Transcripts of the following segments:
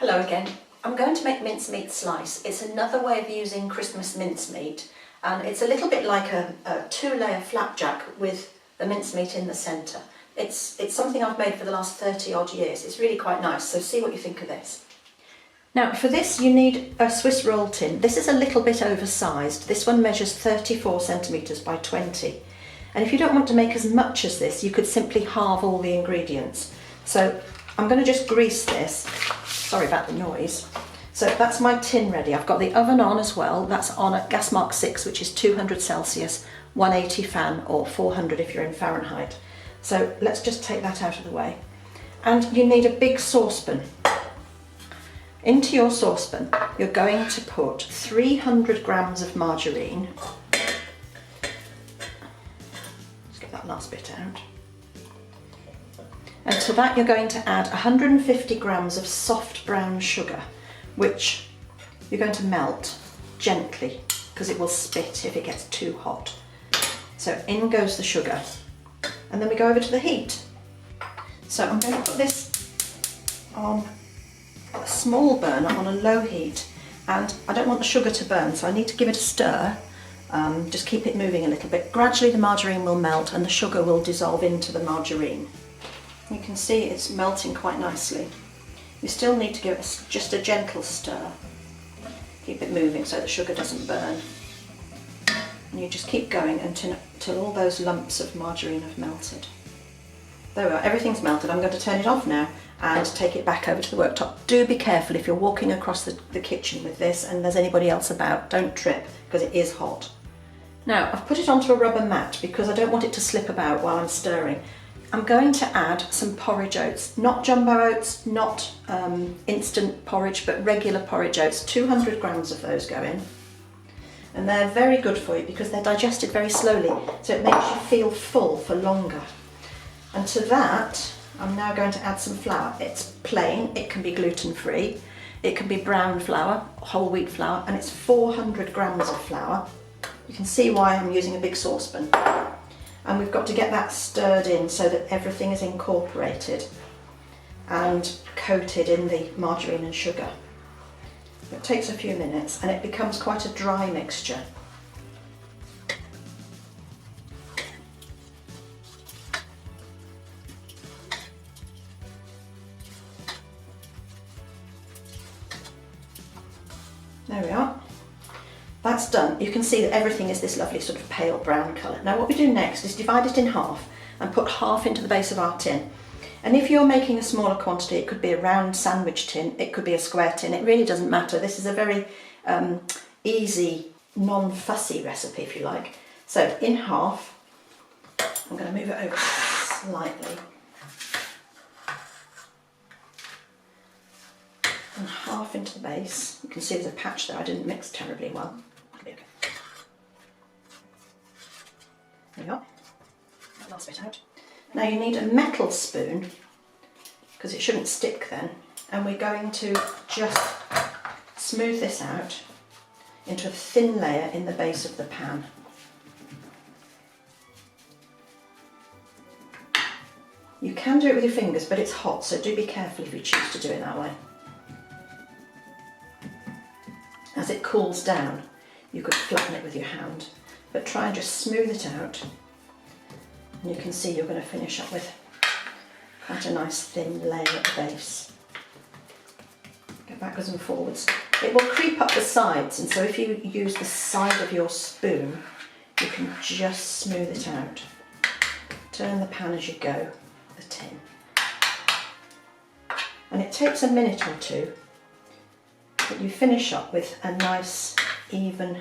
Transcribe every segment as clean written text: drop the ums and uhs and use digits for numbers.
Hello again. I'm going to make mincemeat slice. It's another way of using Christmas mincemeat, and it's a little bit like a two-layer flapjack with the mincemeat in the centre. It's something I've made for the last 30 odd years. It's really quite nice, so see what you think of this. Now for this you need a Swiss roll tin. This is a little bit oversized. This one measures 34 centimetres by 20. And if you don't want to make as much as this, you could simply halve all the ingredients. So I'm going to just grease this. Sorry about the noise. So that's my tin ready. I've got the oven on as well. That's on at gas mark 6, which is 200 Celsius, 180 fan, or 400 if you're in Fahrenheit. So let's just take that out of the way. And you need a big saucepan. Into your saucepan, you're going to put 300 grams of margarine. Let's get that last bit out. And to that you're going to add 150 grams of soft brown sugar, which you're going to melt gently because it will spit if it gets too hot. So in goes the sugar, and then we go over to the heat. So I'm going to put this on a small burner on a low heat, and I don't want the sugar to burn, so I need to give it a stir. Just keep it moving a little bit. Gradually the margarine will melt and the sugar will dissolve into the margarine. You can see it's melting quite nicely. You still need to give it just a gentle stir. Keep it moving so the sugar doesn't burn. And you just keep going until all those lumps of margarine have melted. There we are, everything's melted. I'm going to turn it off now and take it back over to the worktop. Do be careful if you're walking across the kitchen with this and there's anybody else about. Don't trip because it is hot. Now I've put it onto a rubber mat because I don't want it to slip about while I'm stirring. I'm going to add some porridge oats, not jumbo oats, not instant porridge, but regular porridge oats. 200 grams of those go in. And they're very good for you because they're digested very slowly, so it makes you feel full for longer. And to that, I'm now going to add some flour. It's plain, it can be gluten-free, it can be brown flour, whole wheat flour, and it's 400 grams of flour. You can see why I'm using a big saucepan. And we've got to get that stirred in so that everything is incorporated and coated in the margarine and sugar. It takes a few minutes and it becomes quite a dry mixture. There we are. That's done. You can see that everything is this lovely sort of pale brown colour. Now what we do next is divide it in half and put half into the base of our tin. And if you're making a smaller quantity, it could be a round sandwich tin, it could be a square tin, it really doesn't matter. This is a very easy, non-fussy recipe if you like. So in half, I'm going to move it over slightly. And half into the base. You can see there's a patch there, I didn't mix terribly well. There we go. That last bit out. Now you need a metal spoon, because it shouldn't stick then, and we're going to just smooth this out into a thin layer in the base of the pan. You can do it with your fingers, but it's hot, so do be careful if you choose to do it that way. As it cools down, you could flatten it with your hand, but try and just smooth it out. And you can see you're going to finish up with quite a nice thin layer at the base. Go backwards and forwards. It will creep up the sides, and so if you use the side of your spoon, you can just smooth it out. Turn the pan as you go, the tin. And it takes a minute or two, but you finish up with a nice even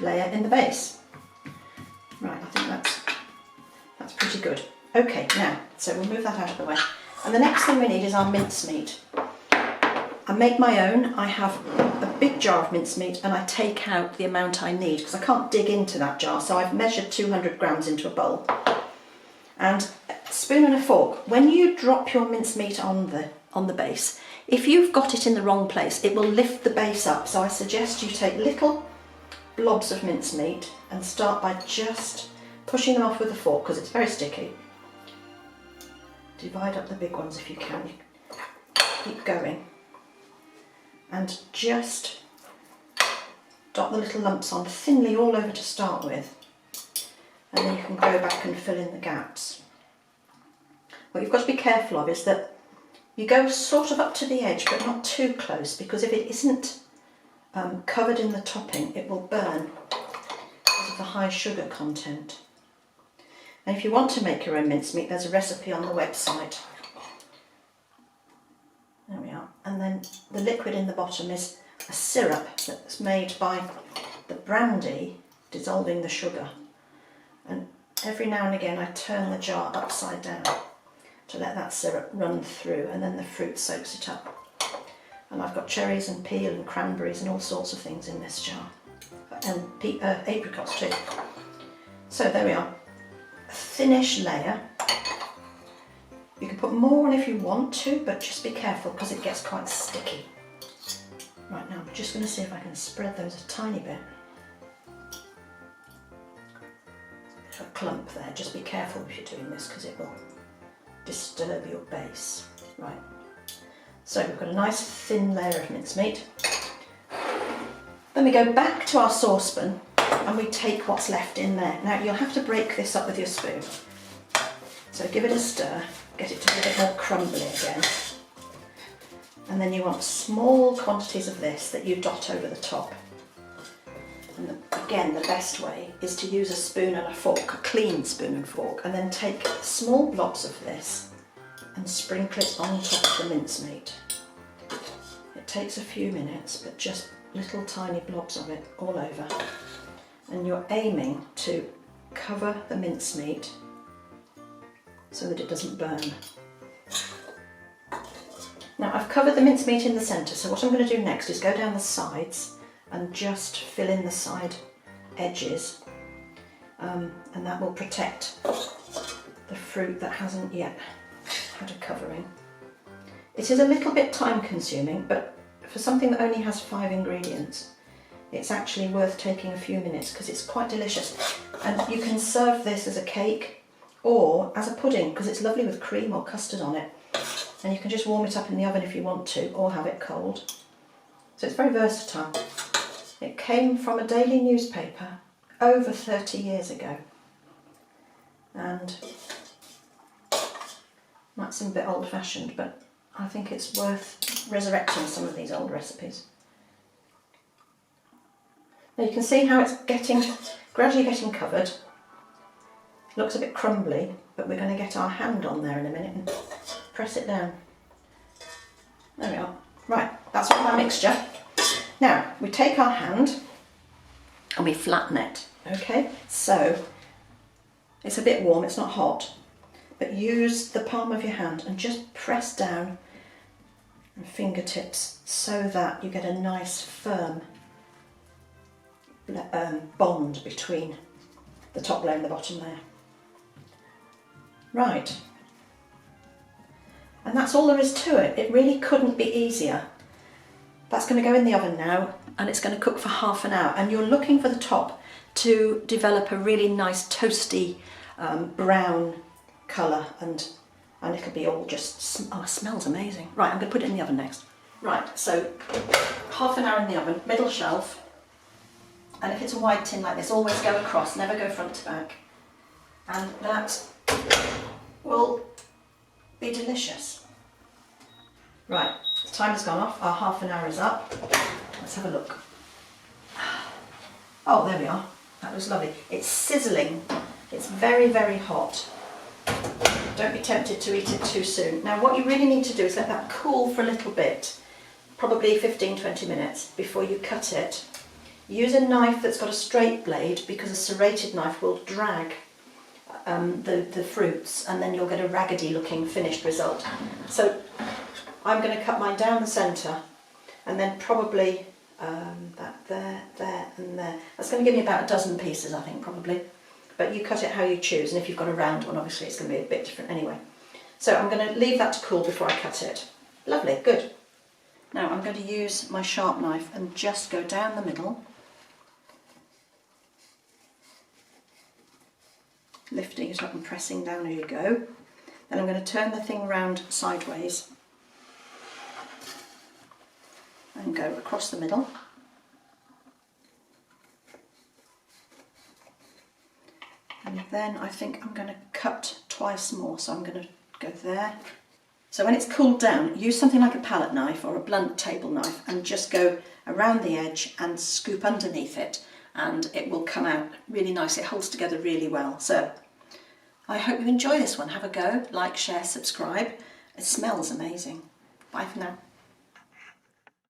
layer in the base. Right, I think that's pretty good. Okay, now, so we'll move that out of the way. And the next thing we need is our mincemeat. I make my own. I have a big jar of mincemeat and I take out the amount I need because I can't dig into that jar, so I've measured 200 grams into a bowl. And a spoon and a fork. When you drop your mincemeat on the base, if you've got it in the wrong place, it will lift the base up. So I suggest you take little blobs of mincemeat and start by just pushing them off with a fork because it's very sticky. Divide up the big ones if you can. Keep going. and just dot the little lumps on thinly all over to start with, and then you can go back and fill in the gaps. What you've got to be careful of is that you go sort of up to the edge but not too close, because if it isn't covered in the topping it will burn because of the high sugar content. And if you want to make your own mincemeat, there's a recipe on the website. There we are. And then the liquid in the bottom is a syrup that's made by the brandy dissolving the sugar. And every now and again I turn the jar upside down to let that syrup run through, and then the fruit soaks it up. And I've got cherries and peel and cranberries and all sorts of things in this jar, and apricots too. So there we are, a thinnish layer. You can put more on if you want to, but just be careful because it gets quite sticky. Right, now I'm just going to see if I can spread those a tiny bit. There's a clump there, just be careful if you're doing this because it will disturb your base. Right, so we've got a nice thin layer of mincemeat. Then we go back to our saucepan and we take what's left in there. Now you'll have to break this up with your spoon. So give it a stir, get it to be a bit more crumbly again. And then you want small quantities of this that you dot over the top. And again, the best way is to use a spoon and a fork, a clean spoon and fork, and then take small blobs of this and sprinkle it on top of the mincemeat. It takes a few minutes, but just little tiny blobs of it all over. And you're aiming to cover the mincemeat so that it doesn't burn. Now I've covered the mincemeat in the centre, so what I'm going to do next is go down the sides and just fill in the side edges, and that will protect the fruit that hasn't yet had a covering. It is a little bit time consuming, but for something that only has 5 ingredients, it's actually worth taking a few minutes because it's quite delicious. And you can serve this as a cake or as a pudding because it's lovely with cream or custard on it. And you can just warm it up in the oven if you want to, or have it cold. So it's very versatile. It came from a daily newspaper over 30 years ago. And might seem a bit old-fashioned, but I think it's worth resurrecting some of these old recipes. Now you can see how it's gradually getting covered. Looks a bit crumbly, but we're going to get our hand on there in a minute and press it down. There we are. Right, that's all my mixture. Now we take our hand and we flatten it. Okay, so it's a bit warm, it's not hot, but use the palm of your hand and just press down and fingertips so that you get a nice firm bond between the top layer and the bottom layer. Right, and that's all there is to it. It really couldn't be easier. That's going to go in the oven now and it's going to cook for half an hour, and you're looking for the top to develop a really nice toasty brown colour, and it'll be all just, oh, it smells amazing. Right, I'm going to put it in the oven next. Right, so half an hour in the oven, middle shelf, and if it's a wide tin like this, always go across, never go front to back, and that will be delicious. Right, the time has gone off, our half an hour is up. Let's have a look. Oh, there we are. That was lovely. It's sizzling. It's very, very hot. Don't be tempted to eat it too soon. Now what you really need to do is let that cool for a little bit, probably 15-20 minutes before you cut it. Use a knife that's got a straight blade because a serrated knife will drag the fruits, and then you'll get a raggedy looking finished result. So I'm going to cut mine down the centre, and then probably that there, and there. That's going to give me about a dozen pieces, I think, probably. But you cut it how you choose, and if you've got a round one, obviously it's going to be a bit different anyway. So I'm going to leave that to cool before I cut it. Lovely, good. Now I'm going to use my sharp knife and just go down the middle, lifting it up and pressing down as you go. Then I'm going to turn the thing round sideways and go across the middle. And then I think I'm going to cut twice more, so I'm going to go there. So when it's cooled down, use something like a palette knife or a blunt table knife and just go around the edge and scoop underneath it, and it will come out really nice. It holds together really well. So I hope you enjoy this one. Have a go, like, share, subscribe. It smells amazing. Bye for now.